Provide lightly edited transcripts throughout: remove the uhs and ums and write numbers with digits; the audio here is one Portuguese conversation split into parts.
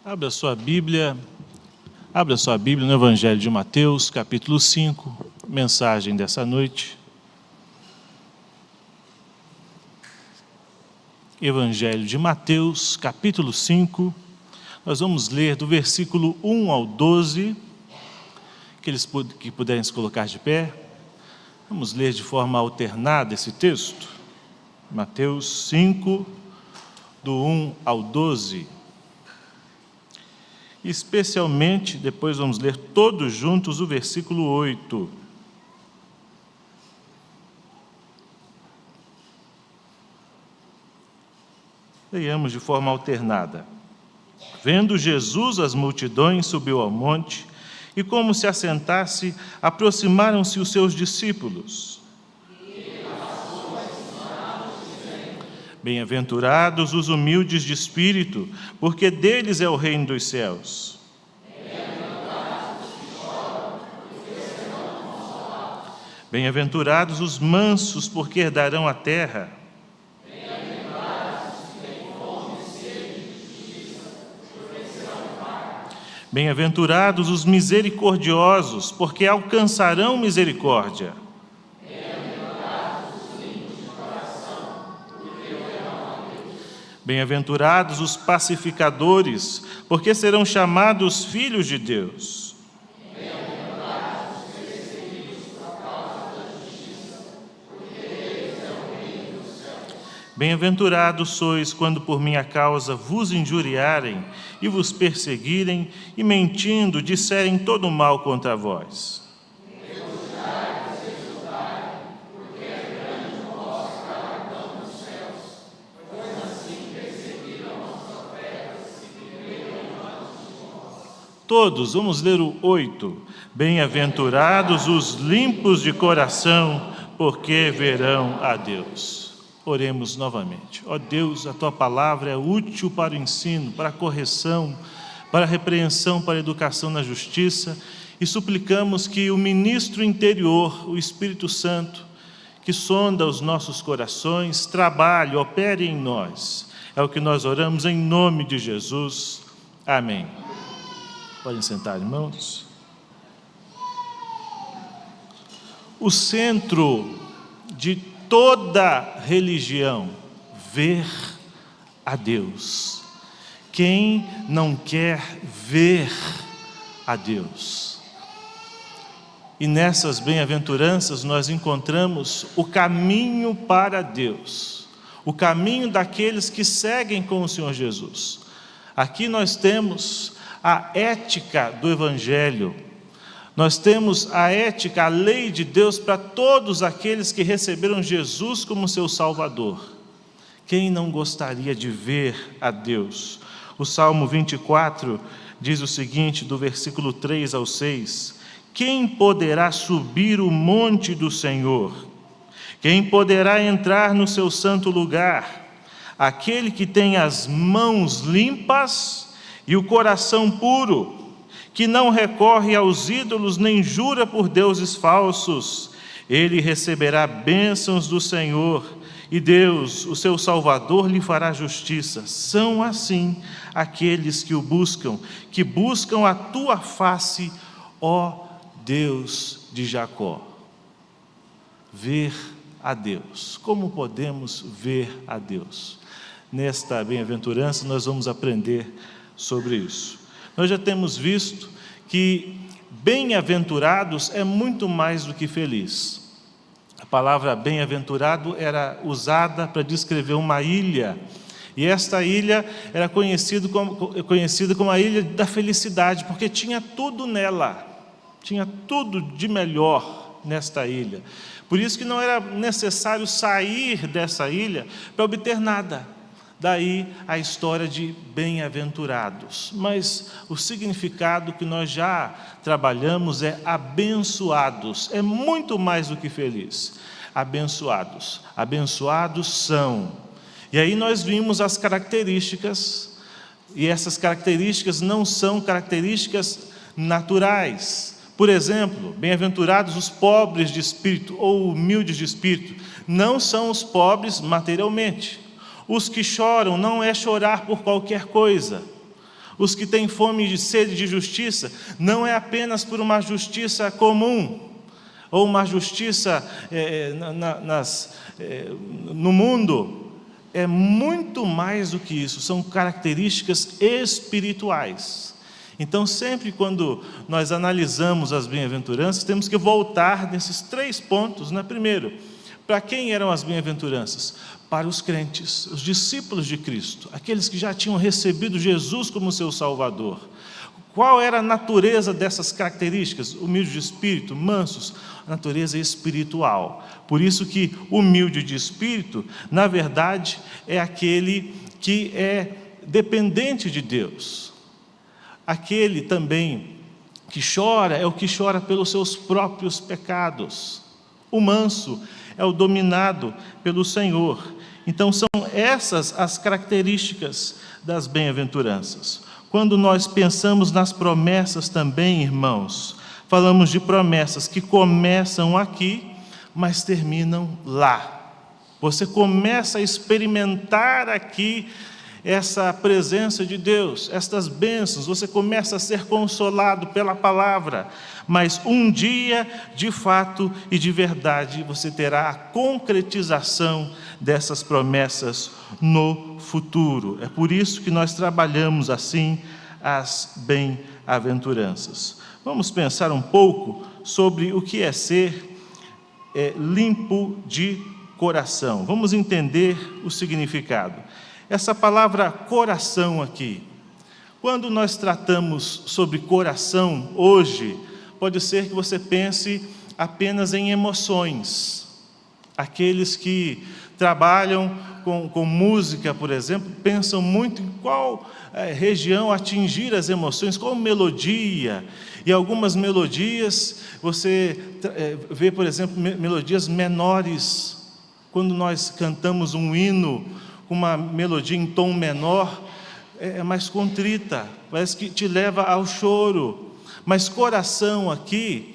Abra sua Bíblia no Evangelho de Mateus, capítulo 5, mensagem dessa noite. Evangelho de Mateus, capítulo 5, nós vamos ler do versículo 1 ao 12, aqueles que puderem se colocar de pé. Vamos ler de forma alternada esse texto. Mateus 5, do 1 ao 12. Especialmente, depois vamos ler todos juntos o versículo 8. Leiamos de forma alternada. Vendo Jesus as multidões, subiu ao monte, e como se assentasse, aproximaram-se os seus discípulos. Bem-aventurados os humildes de espírito, porque deles é o reino dos céus. Bem-aventurados os mansos, porque herdarão a terra. Bem-aventurados os misericordiosos, porque alcançarão misericórdia. Bem-aventurados os pacificadores, porque serão chamados filhos de Deus. Bem-aventurados os perseguidos por causa da justiça, porque deles é o reino dos céus. Bem-aventurados sois quando por minha causa vos injuriarem e vos perseguirem e mentindo disserem todo mal contra vós. Todos, vamos ler o 8. Bem-aventurados os limpos de coração, porque verão a Deus. Oremos novamente. Ó Deus, a Tua palavra é útil para o ensino, para a correção, para a repreensão, para a educação na justiça, e suplicamos que o ministro interior, o Espírito Santo, que sonda os nossos corações, trabalhe, opere em nós. É o que nós oramos em nome de Jesus. Amém. Podem sentar, irmãos. O centro de toda religião, ver a Deus. Quem não quer ver a Deus? E nessas bem-aventuranças nós encontramos o caminho para Deus, o caminho daqueles que seguem com o Senhor Jesus. Aqui nós temos a ética do Evangelho. Nós temos a ética, a lei de Deus para todos aqueles que receberam Jesus como seu Salvador. Quem não gostaria de ver a Deus? O Salmo 24 diz o seguinte, do versículo 3 ao 6. Quem poderá subir o monte do Senhor? Quem poderá entrar no seu santo lugar? Aquele que tem as mãos limpas e o coração puro, que não recorre aos ídolos nem jura por deuses falsos, ele receberá bênçãos do Senhor, e Deus, o seu Salvador, lhe fará justiça. São assim aqueles que o buscam, que buscam a tua face, ó Deus de Jacó. Ver a Deus. Como podemos ver a Deus? Nesta bem-aventurança nós vamos aprender sobre isso. Nós já temos visto que bem-aventurados é muito mais do que feliz. A palavra bem-aventurado era usada para descrever uma ilha, e esta ilha era conhecida como a ilha da felicidade, porque tinha tudo nela, tinha tudo de melhor nesta ilha. Por isso que não era necessário sair dessa ilha para obter nada. Daí a história de bem-aventurados. Mas o significado que nós já trabalhamos é abençoados. É muito mais do que feliz. Abençoados. Abençoados são. E aí nós vimos as características, e essas características não são características naturais. Por exemplo, bem-aventurados os pobres de espírito ou humildes de espírito. Não são os pobres materialmente. Os que choram não é chorar por qualquer coisa. Os que têm fome e sede de justiça, não é apenas por uma justiça comum, ou uma justiça no mundo, é muito mais do que isso, são características espirituais. Então, sempre quando nós analisamos as bem-aventuranças, temos que voltar nesses 3 pontos, né? Primeiro, para quem eram as bem-aventuranças? Para os crentes, os discípulos de Cristo, aqueles que já tinham recebido Jesus como seu Salvador. Qual era a natureza dessas características? Humilde de espírito, mansos, natureza espiritual. Por isso que humilde de espírito, na verdade, é aquele que é dependente de Deus. Aquele também que chora é o que chora pelos seus próprios pecados. O manso é o dominado pelo Senhor. Então são essas as características das bem-aventuranças. Quando nós pensamos nas promessas também, irmãos, falamos de promessas que começam aqui, mas terminam lá. Você começa a experimentar aqui essa presença de Deus, estas bênçãos, você começa a ser consolado pela palavra, mas um dia, de fato e de verdade, você terá a concretização dessas promessas no futuro. É por isso que nós trabalhamos assim as bem-aventuranças. Vamos pensar um pouco sobre o que é ser limpo de coração. Vamos entender o significado. Essa palavra coração aqui, quando nós tratamos sobre coração hoje, pode ser que você pense apenas em emoções. Aqueles que trabalham com música, por exemplo, pensam muito em qual região atingir as emoções, qual melodia. E algumas melodias, você vê, por exemplo, melodias menores. Quando nós cantamos um hino com uma melodia em tom menor, é mais contrita, parece que te leva ao choro. Mas coração aqui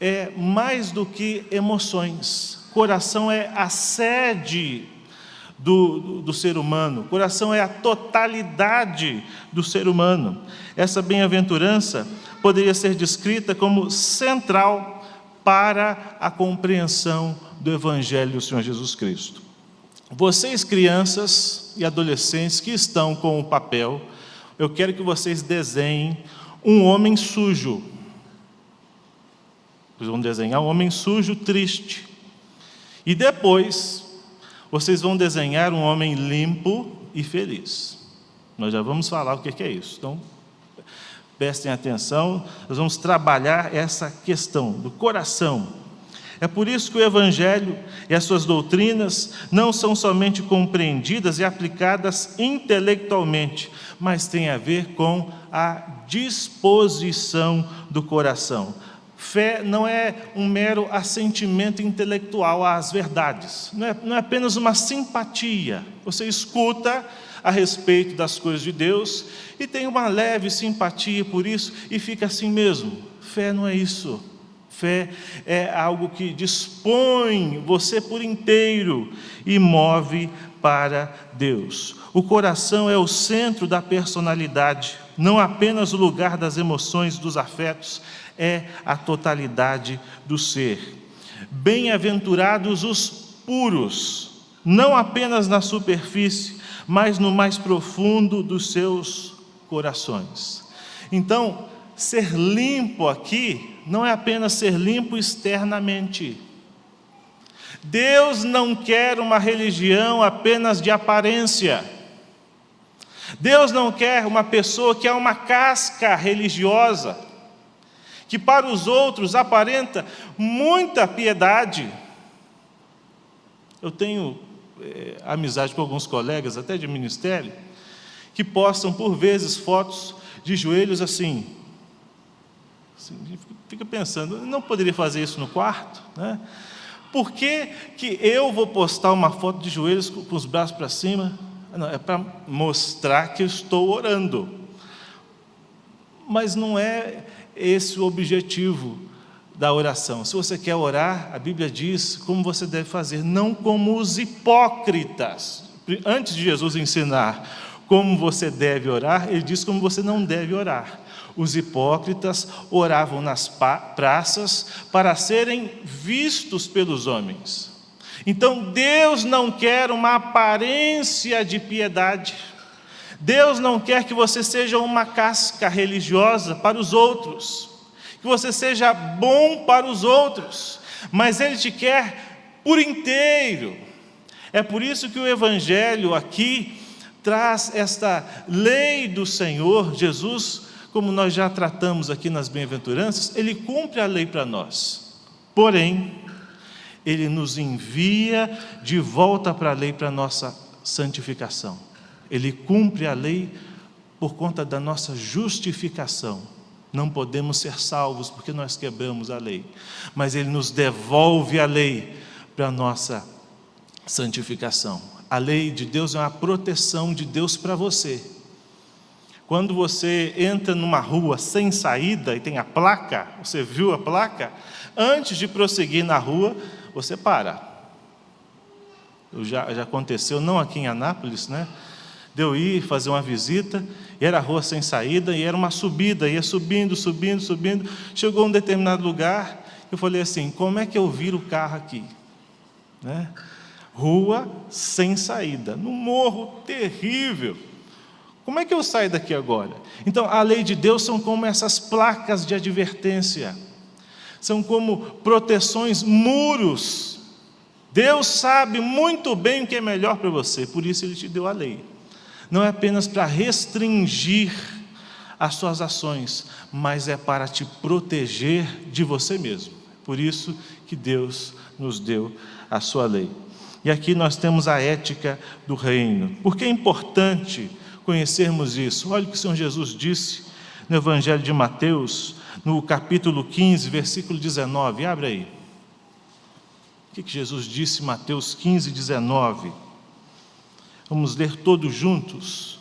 é mais do que emoções. Coração é a sede do ser humano. Coração é a totalidade do ser humano. Essa bem-aventurança poderia ser descrita como central para a compreensão do Evangelho do Senhor Jesus Cristo. Vocês, crianças e adolescentes que estão com o papel, eu quero que vocês desenhem um homem sujo. Vocês vão desenhar um homem sujo, triste. E depois, vocês vão desenhar um homem limpo e feliz. Nós já vamos falar o que é isso. Então, prestem atenção, nós vamos trabalhar essa questão do coração. É por isso que o Evangelho e as suas doutrinas não são somente compreendidas e aplicadas intelectualmente, mas têm a ver com a disposição do coração. Fé não é um mero assentimento intelectual às verdades, não é apenas uma simpatia. Você escuta a respeito das coisas de Deus e tem uma leve simpatia por isso e fica assim mesmo. Fé não é isso. Fé é algo que dispõe você por inteiro e move para Deus. O coração é o centro da personalidade, não apenas o lugar das emoções, dos afetos, é a totalidade do ser. Bem-aventurados os puros, não apenas na superfície, mas no mais profundo dos seus corações. Então, ser limpo aqui não é apenas ser limpo externamente. Deus não quer uma religião apenas de aparência. Deus não quer uma pessoa que é uma casca religiosa, que para os outros aparenta muita piedade. Eu tenho amizade com alguns colegas, até de ministério, que postam por vezes fotos de joelhos assim. Fica pensando, não poderia fazer isso no quarto, né? Por que eu vou postar uma foto de joelhos com os braços para cima? Não, é para mostrar que eu estou orando. Mas não é esse o objetivo da oração. Se você quer orar, a Bíblia diz como você deve fazer, não como os hipócritas. Antes de Jesus ensinar como você deve orar, ele diz como você não deve orar. Os hipócritas oravam nas praças para serem vistos pelos homens. Então Deus não quer uma aparência de piedade. Deus não quer que você seja uma casca religiosa para os outros, que você seja bom para os outros, mas Ele te quer por inteiro. É por isso que o Evangelho aqui traz esta lei do Senhor. Jesus, como nós já tratamos aqui nas bem-aventuranças, Ele cumpre a lei para nós, porém, Ele nos envia de volta para a lei para a nossa santificação. Ele cumpre a lei por conta da nossa justificação. Não podemos ser salvos porque nós quebramos a lei, mas Ele nos devolve a lei para a nossa santificação. A lei de Deus é uma proteção de Deus para você. Quando você entra numa rua sem saída e tem a placa, você viu a placa, antes de prosseguir na rua, você para. Já aconteceu, não aqui em Anápolis, né? De eu ir fazer uma visita, e era a rua sem saída, e era uma subida, ia subindo, chegou a um determinado lugar, eu falei assim, como é que eu viro o carro aqui? Né? Rua sem saída, num morro terrível. Como é que eu saio daqui agora? Então, a lei de Deus são como essas placas de advertência, são como proteções, muros. Deus sabe muito bem o que é melhor para você, por isso Ele te deu a lei. Não é apenas para restringir as suas ações, mas é para te proteger de você mesmo. Por isso que Deus nos deu a sua lei. E aqui nós temos a ética do reino. Por que é importante conhecermos isso? Olha o que o Senhor Jesus disse no Evangelho de Mateus, no capítulo 15, versículo 19. Abre aí. O que Jesus disse em Mateus 15, 19? Vamos ler todos juntos.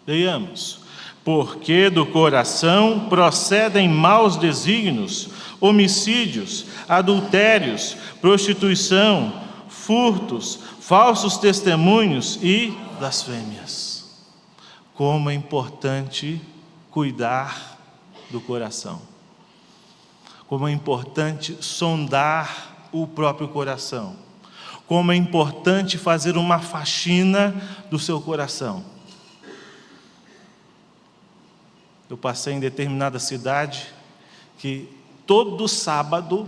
Leiamos. Porque do coração procedem maus desígnios, homicídios, adultérios, prostituição, furtos, falsos testemunhos e blasfêmias. Como é importante cuidar do coração. Como é importante sondar o próprio coração. Como é importante fazer uma faxina do seu coração. Eu passei em determinada cidade que todo sábado,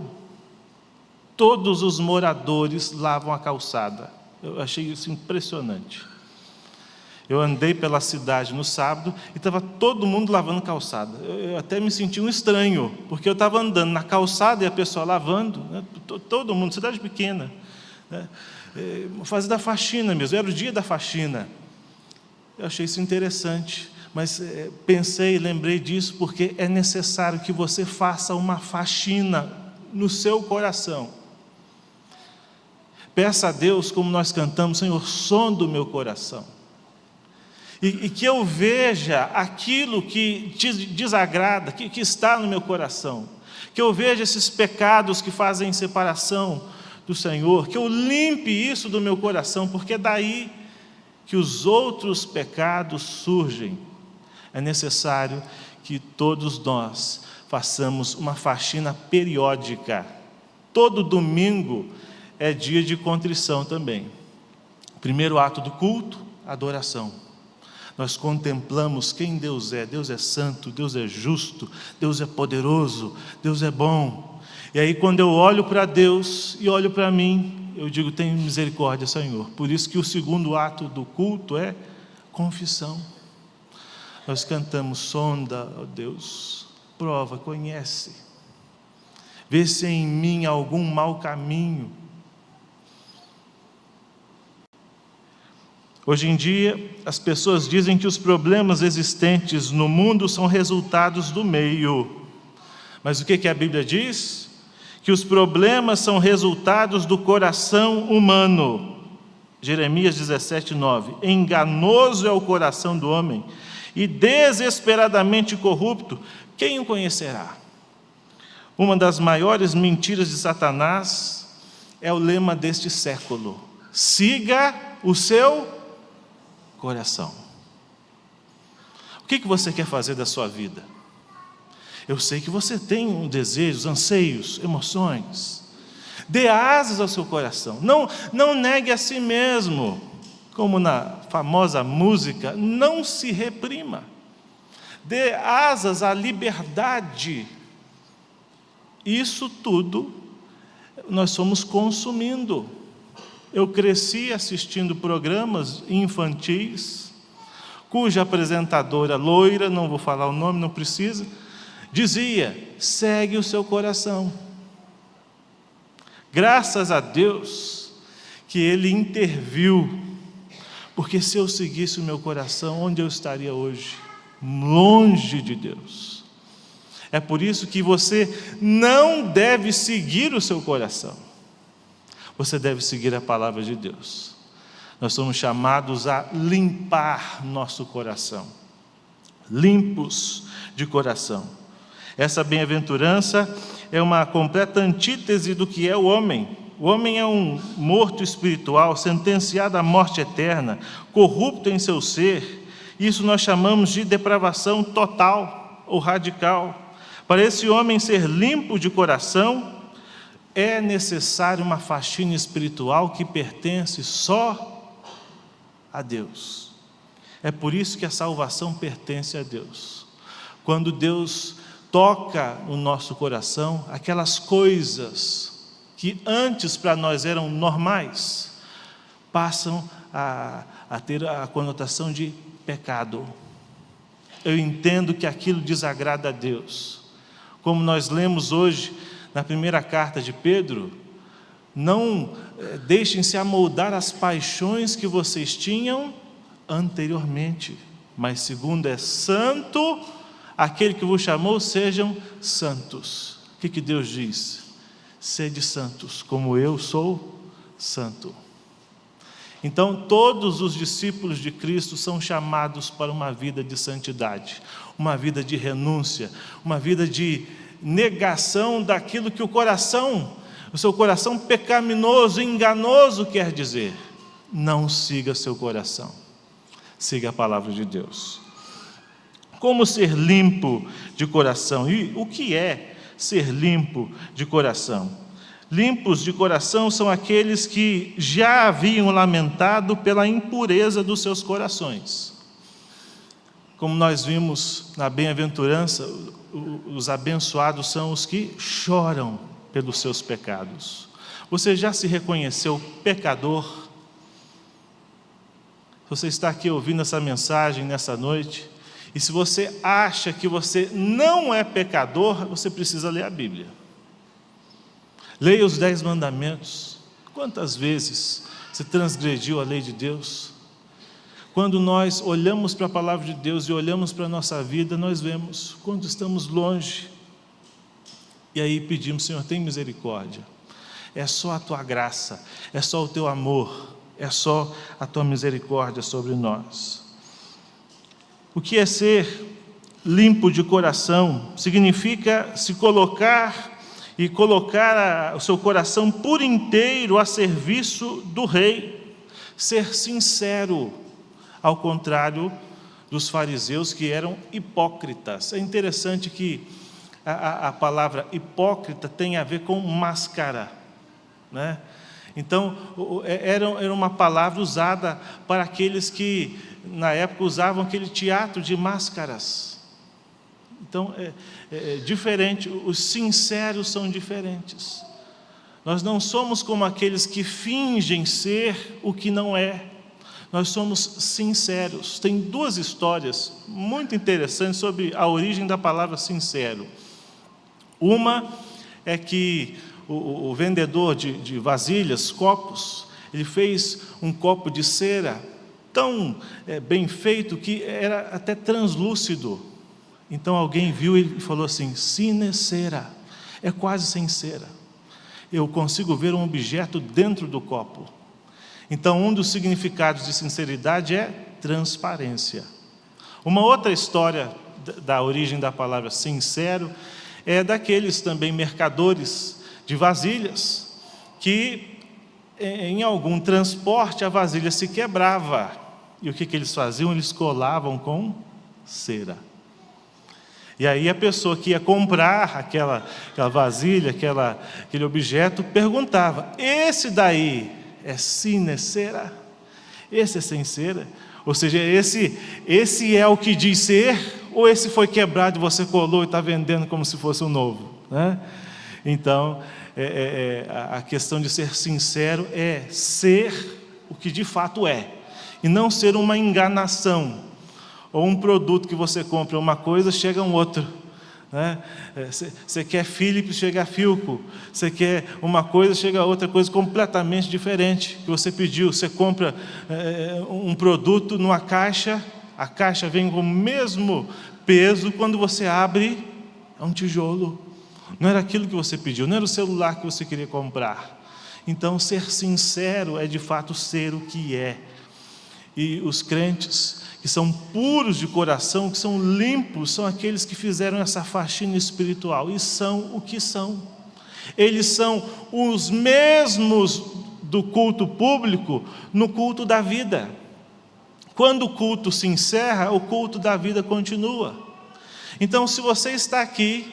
todos os moradores lavam a calçada. Eu achei isso impressionante. Eu andei pela cidade no sábado e estava todo mundo lavando calçada. Eu até me senti um estranho, porque eu estava andando na calçada e a pessoa lavando, né? Todo mundo, cidade pequena, né? Fazendo a faxina mesmo, era o dia da faxina. Eu achei isso interessante, mas pensei, lembrei disso, porque é necessário que você faça uma faxina no seu coração. Peça a Deus, como nós cantamos, Senhor, sonda o meu coração. E que eu veja aquilo que te desagrada, que está no meu coração. Que eu veja esses pecados que fazem separação do Senhor. Que eu limpe isso do meu coração, porque é daí que os outros pecados surgem. É necessário que todos nós façamos uma faxina periódica. Todo domingo é dia de contrição também. Primeiro ato do culto, adoração. Nós contemplamos quem Deus é. Deus é santo, Deus é justo, Deus é poderoso, Deus é bom. E aí quando eu olho para Deus e olho para mim, eu digo, tenha misericórdia, Senhor. Por isso que o segundo ato do culto é confissão. Nós cantamos, sonda, ó Deus, prova, conhece. Vê se em mim há algum mau caminho. Hoje em dia, as pessoas dizem que os problemas existentes no mundo são resultados do meio. Mas o que a Bíblia diz? Que os problemas são resultados do coração humano. Jeremias 17:9. Enganoso é o coração do homem e desesperadamente corrupto, quem o conhecerá? Uma das maiores mentiras de Satanás é o lema deste século: siga o seu coração. O que você quer fazer da sua vida? Eu sei que você tem desejos, anseios, emoções. Dê asas ao seu coração. Não negue a si mesmo. Como na famosa música, não se reprima. Dê asas à liberdade. Isso tudo nós somos consumindo. Eu cresci assistindo programas infantis, cuja apresentadora loira, não vou falar o nome, não precisa, dizia: segue o seu coração. Graças a Deus que Ele interviu, porque se eu seguisse o meu coração, onde eu estaria hoje? Longe de Deus. É por isso que você não deve seguir o seu coração. Você deve seguir a palavra de Deus. Nós somos chamados a limpar nosso coração. Limpos de coração. Essa bem-aventurança é uma completa antítese do que é o homem. O homem é um morto espiritual, sentenciado à morte eterna, corrupto em seu ser. Isso nós chamamos de depravação total ou radical. Para esse homem ser limpo de coração, é necessário uma faxina espiritual que pertence só a Deus. É por isso que a salvação pertence a Deus. Quando Deus toca no nosso coração, aquelas coisas que antes para nós eram normais, passam a ter a conotação de pecado. Eu entendo que aquilo desagrada a Deus. Como nós lemos hoje na primeira carta de Pedro, não deixem-se amoldar as paixões que vocês tinham anteriormente, mas segundo é santo aquele que vos chamou, sejam santos. O que Deus diz? Sede santos, como eu sou santo. Então, todos os discípulos de Cristo são chamados para uma vida de santidade, uma vida de renúncia, uma vida de negação daquilo que o seu coração pecaminoso, enganoso quer dizer. Não siga seu coração, siga a palavra de Deus. Como ser limpo de coração? E o que é ser limpo de coração? Limpos de coração são aqueles que já haviam lamentado pela impureza dos seus corações. Como nós vimos na bem-aventurança, os abençoados são os que choram pelos seus pecados. Você já se reconheceu pecador? Você está aqui ouvindo essa mensagem nessa noite, e se você acha que você não é pecador, você precisa ler a Bíblia. Leia os 10 mandamentos. Quantas vezes você transgrediu a lei de Deus? Quando nós olhamos para a palavra de Deus e olhamos para a nossa vida, nós vemos quando estamos longe. E aí pedimos: Senhor, tem misericórdia. É só a Tua graça, é só o Teu amor, é só a Tua misericórdia sobre nós. O que é ser limpo de coração? Significa se colocar e colocar o seu coração por inteiro a serviço do Rei. Ser sincero, ao contrário dos fariseus, que eram hipócritas. É interessante que a palavra hipócrita tem a ver com máscara, né? Então, era uma palavra usada para aqueles que, na época, usavam aquele teatro de máscaras. Então, é diferente, os sinceros são diferentes. Nós não somos como aqueles que fingem ser o que não é. Nós somos sinceros. Tem 2 histórias muito interessantes sobre a origem da palavra sincero. Uma é que o vendedor de vasilhas, copos, ele fez um copo de cera tão bem feito que era até translúcido. Então alguém viu e falou assim: sine cera, é quase sem cera. Eu consigo ver um objeto dentro do copo. Então, um dos significados de sinceridade é transparência. Uma outra história da origem da palavra sincero é daqueles também mercadores de vasilhas, que em algum transporte a vasilha se quebrava. E o que eles faziam? Eles colavam com cera. E aí a pessoa que ia comprar aquela vasilha, aquele objeto, perguntava: esse daí é sine cera? Esse é sem cera? Ou seja, esse é o que diz ser, ou esse foi quebrado e você colou e está vendendo como se fosse um novo, né? Então, a questão de ser sincero é ser o que de fato é, e não ser uma enganação, ou um produto que você compra uma coisa, chega um outro, né? Você quer Philips, chega Philco. Você quer uma coisa, chega outra coisa completamente diferente que você pediu. Você compra um produto numa caixa, a caixa vem com o mesmo peso, quando você abre, é um tijolo. Não era aquilo que você pediu, não era o celular que você queria comprar. Então, ser sincero é de fato ser o que é. E os crentes que são puros de coração, que são limpos, são aqueles que fizeram essa faxina espiritual, e são o que são. Eles são os mesmos do culto público no culto da vida. Quando o culto se encerra, o culto da vida continua. Então, se você está aqui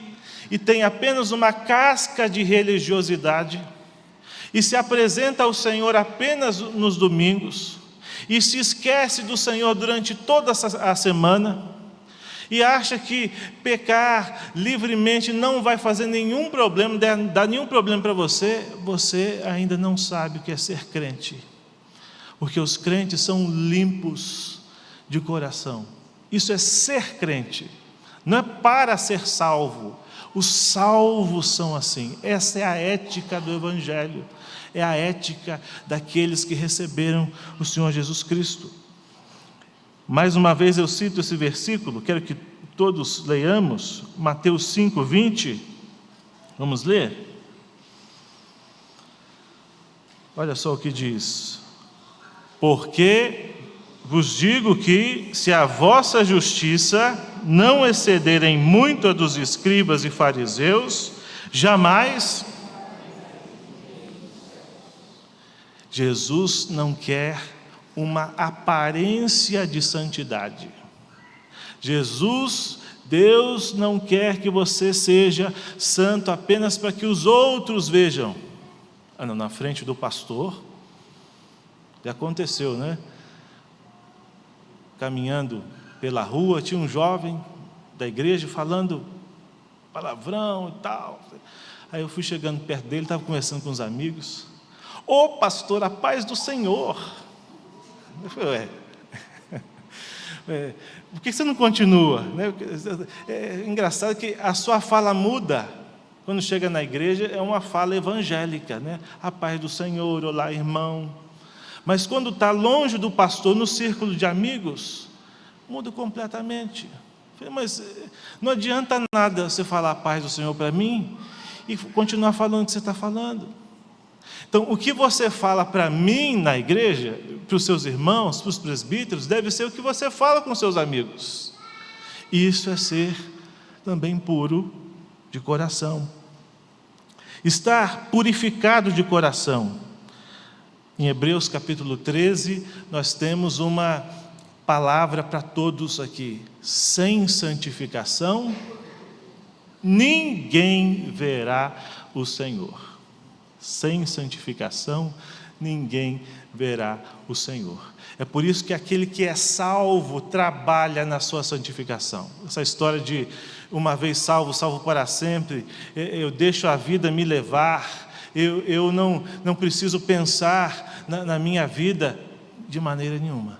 e tem apenas uma casca de religiosidade, e se apresenta ao Senhor apenas nos domingos, e se esquece do Senhor durante toda a semana, e acha que pecar livremente não vai fazer nenhum problema, dar nenhum problema para você, você ainda não sabe o que é ser crente. Porque os crentes são limpos de coração. Isso é ser crente, não é para ser salvo. Os salvos são assim. Essa é a ética do Evangelho. É a ética daqueles que receberam o Senhor Jesus Cristo. Mais uma vez eu cito esse versículo, quero que todos leiamos, Mateus 5:20. Vamos ler? Olha só o que diz: porque vos digo que, se a vossa justiça não excederem muito a dos escribas e fariseus, jamais... Jesus não quer uma aparência de santidade. Deus não quer que você seja santo apenas para que os outros vejam. Na frente do pastor, já aconteceu, né? Caminhando pela rua, tinha um jovem da igreja falando palavrão e tal. Aí eu fui chegando perto dele, estava conversando com os amigos. Ô pastor, a paz do Senhor. Eu falei, por que você não continua? É engraçado que a sua fala muda. Quando chega na igreja, é uma fala evangélica, né? A paz do Senhor, olá irmão. Mas quando está longe do pastor, no círculo de amigos, muda completamente. Eu falei, mas não adianta nada você falar a paz do Senhor para mim e continuar falando o que você está falando. Então, o que você fala para mim na igreja, para os seus irmãos, para os presbíteros, deve ser o que você fala com os seus amigos. Isso é ser também puro de coração. Estar purificado de coração. Em Hebreus capítulo 13, nós temos uma palavra para todos aqui: sem santificação, ninguém verá o Senhor. Sem santificação, ninguém verá o Senhor. É por isso que aquele que é salvo trabalha na sua santificação. Essa história de uma vez salvo, salvo para sempre, eu deixo a vida me levar, eu não preciso pensar na minha vida de maneira nenhuma.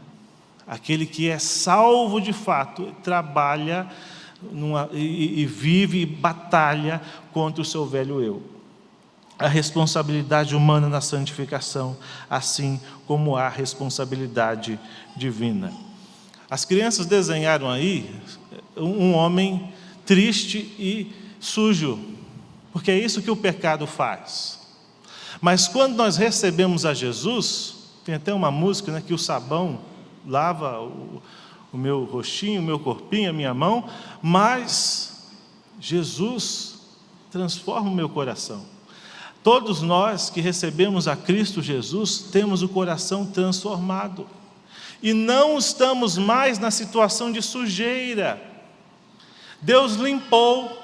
Aquele que é salvo de fato trabalha e vive e batalha contra o seu velho eu. A responsabilidade humana na santificação, assim como a responsabilidade divina. As crianças desenharam aí um homem triste e sujo, porque é isso que o pecado faz. Mas quando nós recebemos a Jesus, tem até uma música, né, que o sabão lava o meu rostinho, o meu corpinho, a minha mão, mas Jesus transforma o meu coração. Todos nós que recebemos a Cristo Jesus temos o coração transformado. E não estamos mais na situação de sujeira. Deus limpou.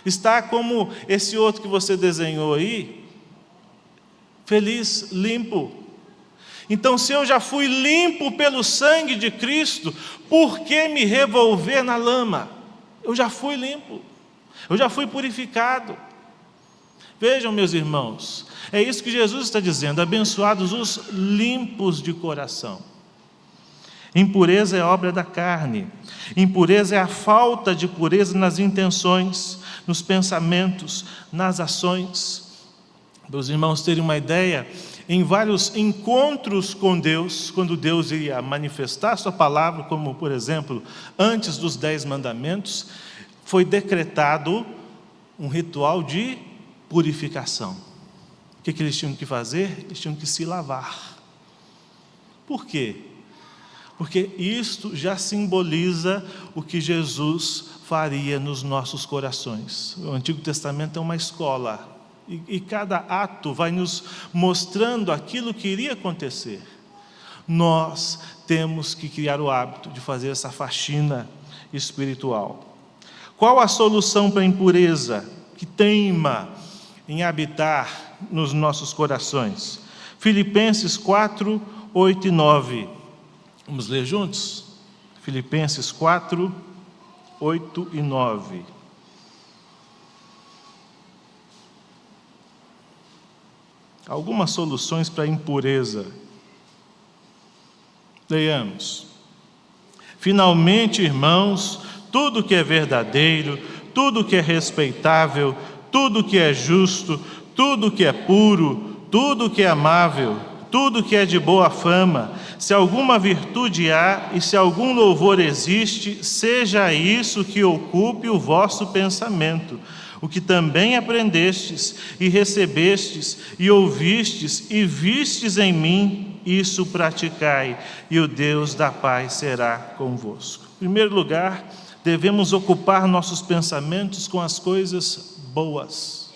Está como esse outro que você desenhou aí, feliz, limpo. Então, se eu já fui limpo pelo sangue de Cristo, por que me revolver na lama? Eu já fui limpo, eu já fui purificado. Vejam, meus irmãos, é isso que Jesus está dizendo: abençoados os limpos de coração. Impureza é obra da carne, impureza é a falta de pureza nas intenções, nos pensamentos, nas ações. Para os irmãos terem uma ideia, em vários encontros com Deus, quando Deus ia manifestar sua palavra, como por exemplo, antes dos 10 mandamentos, foi decretado um ritual de purificação. O que eles tinham que fazer? Eles tinham que se lavar. Por quê? Porque isto já simboliza o que Jesus faria nos nossos corações. O Antigo Testamento é uma escola, e cada ato vai nos mostrando aquilo que iria acontecer. Nós temos que criar o hábito de fazer essa faxina espiritual. Qual a solução para a impureza que teima em habitar nos nossos corações? Filipenses 4, 8 e 9. Vamos ler juntos? Filipenses 4, 8 e 9. Algumas soluções para a impureza. Leiamos. Finalmente, irmãos, tudo que é verdadeiro, tudo que é respeitável, tudo que é justo, tudo que é puro, tudo que é amável, tudo que é de boa fama, se alguma virtude há e se algum louvor existe, seja isso que ocupe o vosso pensamento. O que também aprendestes e recebestes e ouvistes e vistes em mim, isso praticai, e o Deus da paz será convosco. Em primeiro lugar, devemos ocupar nossos pensamentos com as coisas boas.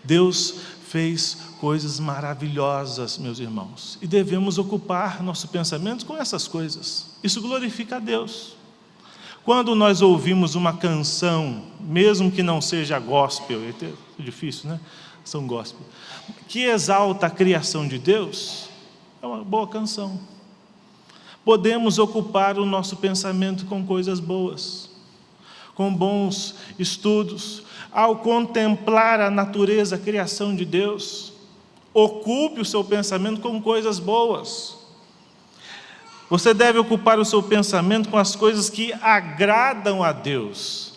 Deus fez coisas maravilhosas, meus irmãos, e devemos ocupar nosso pensamento com essas coisas. Isso glorifica a Deus. Quando nós ouvimos uma canção, mesmo que não seja gospel, é difícil, né? São gospel, que exalta a criação de Deus, é uma boa canção. Podemos ocupar o nosso pensamento com coisas boas, com bons estudos. Ao contemplar a natureza, a criação de Deus, ocupe o seu pensamento com coisas boas. Você deve ocupar o seu pensamento com as coisas que agradam a Deus.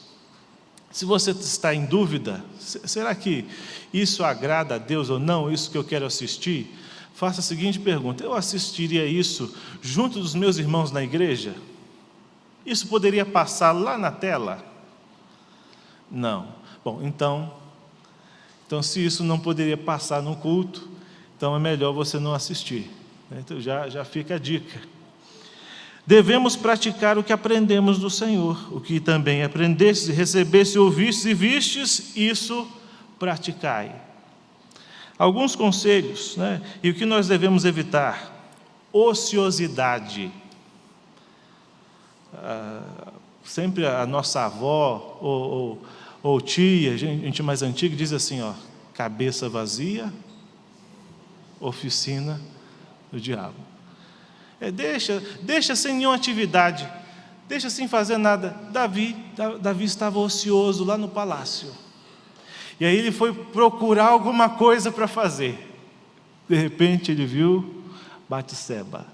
Se você está em dúvida, será que isso agrada a Deus ou não, isso que eu quero assistir? Faça a seguinte pergunta: eu assistiria isso junto dos meus irmãos na igreja? Isso poderia passar lá na tela? Não. Bom, então se isso não poderia passar no culto, então é melhor você não assistir. Então já fica a dica. Devemos praticar o que aprendemos do Senhor. O que também aprendestes, recebestes, ouvistes e vistes, isso praticai. Alguns conselhos, né? E o que nós devemos evitar? Ociosidade. Sempre a nossa avó ou tia, gente mais antiga, diz assim, ó: cabeça vazia, oficina do diabo. Deixa sem nenhuma atividade, deixa sem fazer nada. Davi estava ocioso lá no palácio, e aí ele foi procurar alguma coisa para fazer. De repente ele viu Batseba.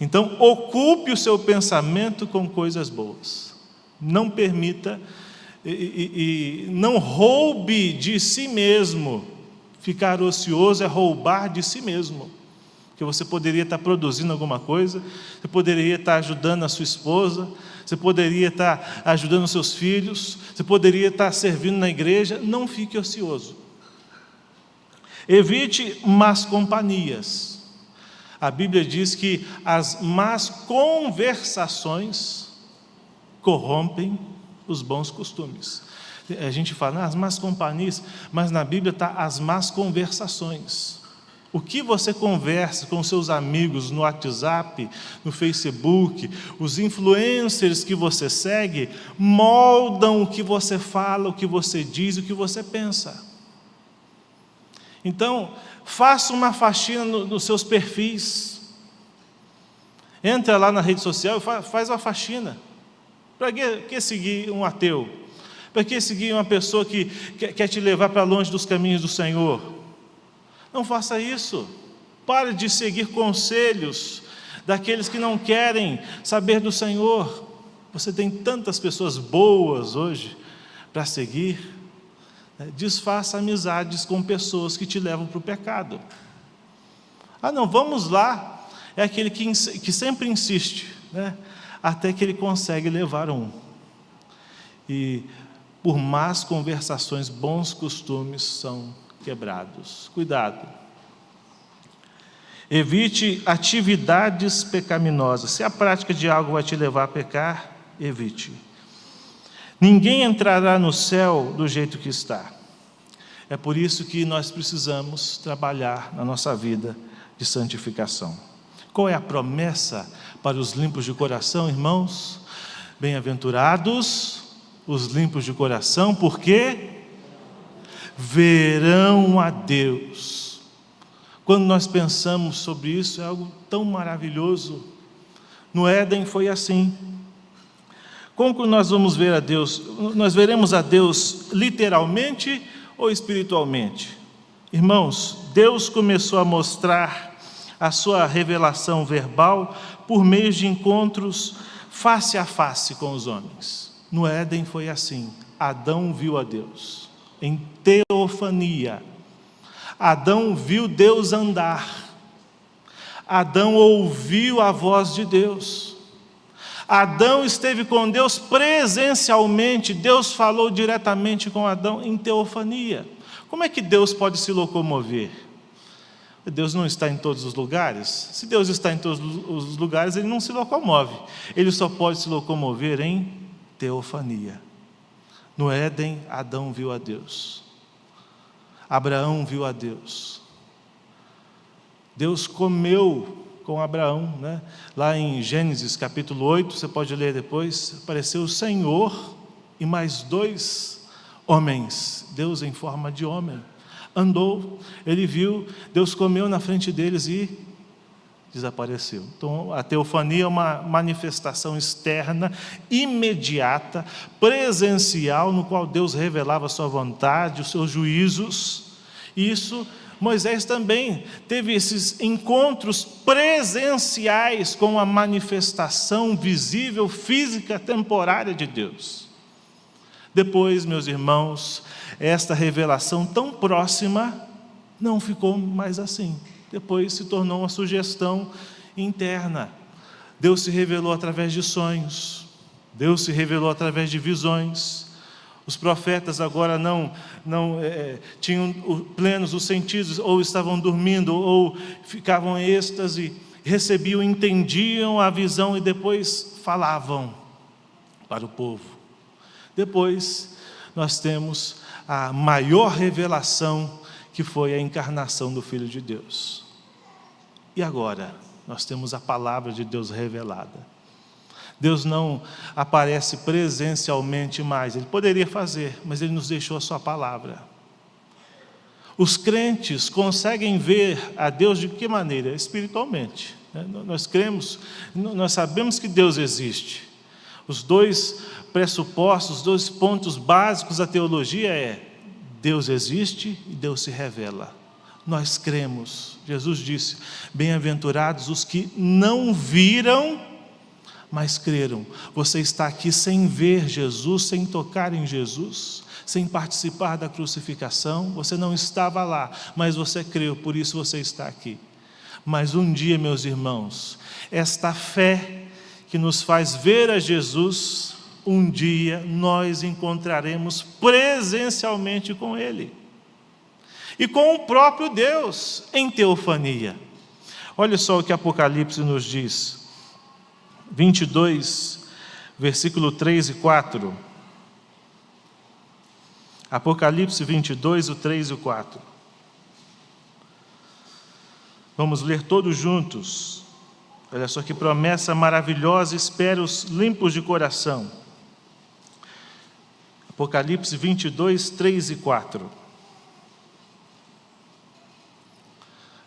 Então ocupe o seu pensamento com coisas boas. Não permita e não roube de si mesmo. Ficar ocioso é roubar de si mesmo. Porque você poderia estar produzindo alguma coisa, você poderia estar ajudando a sua esposa, você poderia estar ajudando os seus filhos, você poderia estar servindo na igreja. Não fique ocioso. Evite más companhias. A Bíblia diz que as más conversações corrompem os bons costumes. A gente fala, as más companhias, mas na Bíblia está as más conversações. O que você conversa com seus amigos no WhatsApp, no Facebook, os influencers que você segue, moldam o que você fala, o que você diz, o que você pensa. Então, faça uma faxina nos seus perfis. Entra lá na rede social e faz uma faxina. Para que seguir um ateu? Para que seguir uma pessoa que quer te levar para longe dos caminhos do Senhor? Não faça isso. Pare de seguir conselhos daqueles que não querem saber do Senhor. Você tem tantas pessoas boas hoje para seguir. Desfaça amizades com pessoas que te levam para o pecado. Não, vamos lá. É aquele que sempre insiste, né? Até que ele consegue levar um. E por más conversações, bons costumes são quebrados. Cuidado. Evite atividades pecaminosas. Se a prática de algo vai te levar a pecar, evite. Ninguém entrará no céu do jeito que está. É por isso que nós precisamos trabalhar na nossa vida de santificação. Qual é a promessa para os limpos de coração, irmãos? Bem-aventurados os limpos de coração, porque verão a Deus. Quando nós pensamos sobre isso, é algo tão maravilhoso. No Éden foi assim. Como nós vamos ver a Deus? Nós veremos a Deus literalmente ou espiritualmente? Irmãos, Deus começou a mostrar a sua revelação verbal por meio de encontros face a face com os homens. No Éden foi assim. Adão viu a Deus em teofania. Adão viu Deus andar. Adão ouviu a voz de Deus. Adão esteve com Deus presencialmente. Deus falou diretamente com Adão em teofania. Como é que Deus pode se locomover? Deus não está em todos os lugares. Se Deus está em todos os lugares, Ele não se locomove. Ele só pode se locomover em teofania. No Éden, Adão viu a Deus. Abraão viu a Deus. Deus comeu com Abraão, né? Lá em Gênesis capítulo 8, você pode ler depois, apareceu o Senhor e mais 2 homens, Deus em forma de homem. Andou, ele viu, Deus comeu na frente deles e desapareceu. Então, a teofania é uma manifestação externa, imediata, presencial, no qual Deus revelava a sua vontade, os seus juízos. Isso, Moisés também teve esses encontros presenciais com a manifestação visível, física, temporária de Deus. Depois, meus irmãos, esta revelação tão próxima não ficou mais assim. Depois se tornou uma sugestão interna. Deus se revelou através de sonhos. Deus se revelou através de visões. Os profetas agora não tinham plenos os sentidos, ou estavam dormindo, ou ficavam em êxtase, recebiam, entendiam a visão e depois falavam para o povo. Depois nós temos a maior revelação, que foi a encarnação do Filho de Deus. E agora, nós temos a palavra de Deus revelada. Deus não aparece presencialmente mais, Ele poderia fazer, mas Ele nos deixou a sua palavra. Os crentes conseguem ver a Deus de que maneira? Espiritualmente. Nós cremos, nós sabemos que Deus existe. Os 2 pressupostos, os 2 pontos básicos da teologia é: Deus existe e Deus se revela. Nós cremos. Jesus disse: bem-aventurados os que não viram, mas creram. Você está aqui sem ver Jesus, sem tocar em Jesus, sem participar da crucificação. Você não estava lá, mas você creu, por isso você está aqui. Mas um dia, meus irmãos, esta fé que nos faz ver a Jesus, um dia nós encontraremos presencialmente com Ele. E com o próprio Deus, em teofania. Olha só o que Apocalipse nos diz. 22, versículo 3 e 4. Apocalipse 22, o 3 e o 4. Vamos ler todos juntos. Olha só que promessa maravilhosa, espera os limpos de coração. Apocalipse 22, 3 e 4.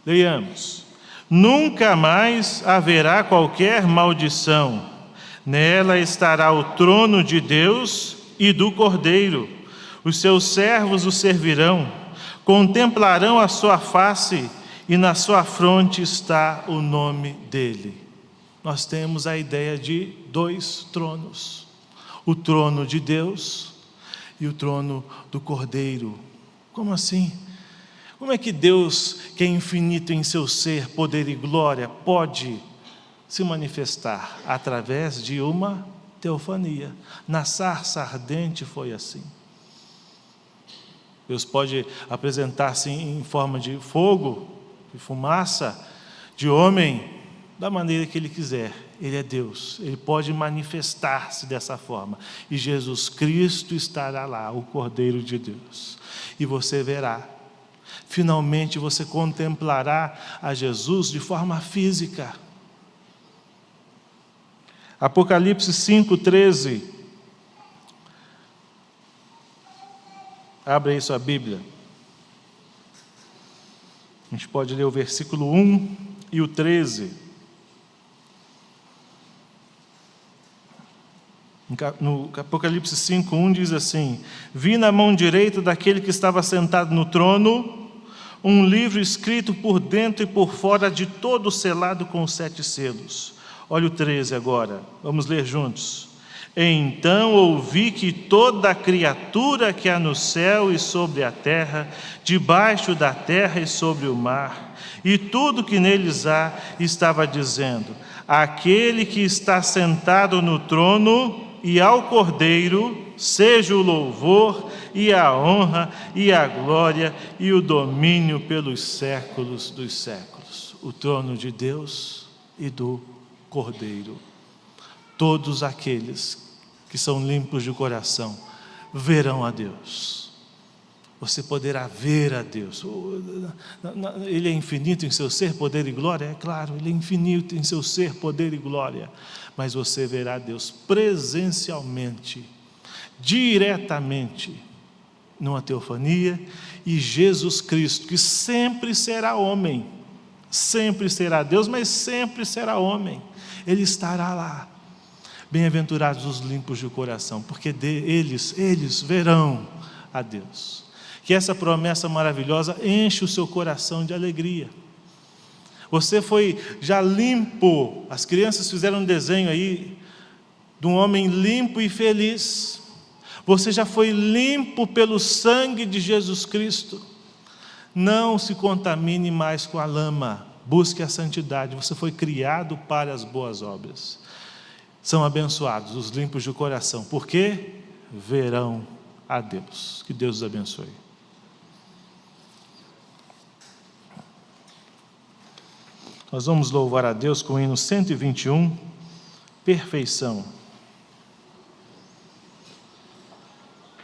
Leiamos. Nunca mais haverá qualquer maldição. Nela estará o trono de Deus e do Cordeiro. Os seus servos o servirão, contemplarão a sua face e na sua fronte está o nome dele. Nós temos a ideia de 2 tronos. O trono de Deus e o trono do Cordeiro. Como assim? Como é que Deus, que é infinito em seu ser, poder e glória, pode se manifestar? Através de uma teofania. Na sarça ardente foi assim. Deus pode apresentar-se em forma de fogo, de fumaça, de homem, da maneira que Ele quiser. Ele é Deus, Ele pode manifestar-se dessa forma. E Jesus Cristo estará lá, o Cordeiro de Deus. E você verá. Finalmente você contemplará a Jesus de forma física. Apocalipse 5,13. Abre aí sua Bíblia. A gente pode ler o versículo 1 e o 13. No Apocalipse 5,1 diz assim: Vi na mão direita daquele que estava sentado no trono um livro escrito por dentro e por fora, de todo selado com 7 selos. Olha o 13 agora, vamos ler juntos. Então ouvi que toda criatura que há no céu e sobre a terra, debaixo da terra e sobre o mar, e tudo que neles há, estava dizendo: aquele que está sentado no trono e ao Cordeiro, seja o louvor e a honra e a glória e o domínio pelos séculos dos séculos. O trono de Deus e do Cordeiro. Todos aqueles que são limpos de coração verão a Deus. Você poderá ver a Deus. Ele é infinito em seu ser, poder e glória? É claro, Ele é infinito em seu ser, poder e glória. Mas você verá a Deus presencialmente, diretamente, numa teofania, e Jesus Cristo, que sempre será homem, sempre será Deus, mas sempre será homem. Ele estará lá. Bem-aventurados os limpos de coração, porque eles verão a Deus. Que essa promessa maravilhosa enche o seu coração de alegria. Você foi já limpo. As crianças fizeram um desenho aí de um homem limpo e feliz. Você já foi limpo pelo sangue de Jesus Cristo. Não se contamine mais com a lama. Busque a santidade. Você foi criado para as boas obras. São abençoados os limpos de coração, porque verão a Deus. Que Deus os abençoe. Nós vamos louvar a Deus com o hino 121, Perfeição.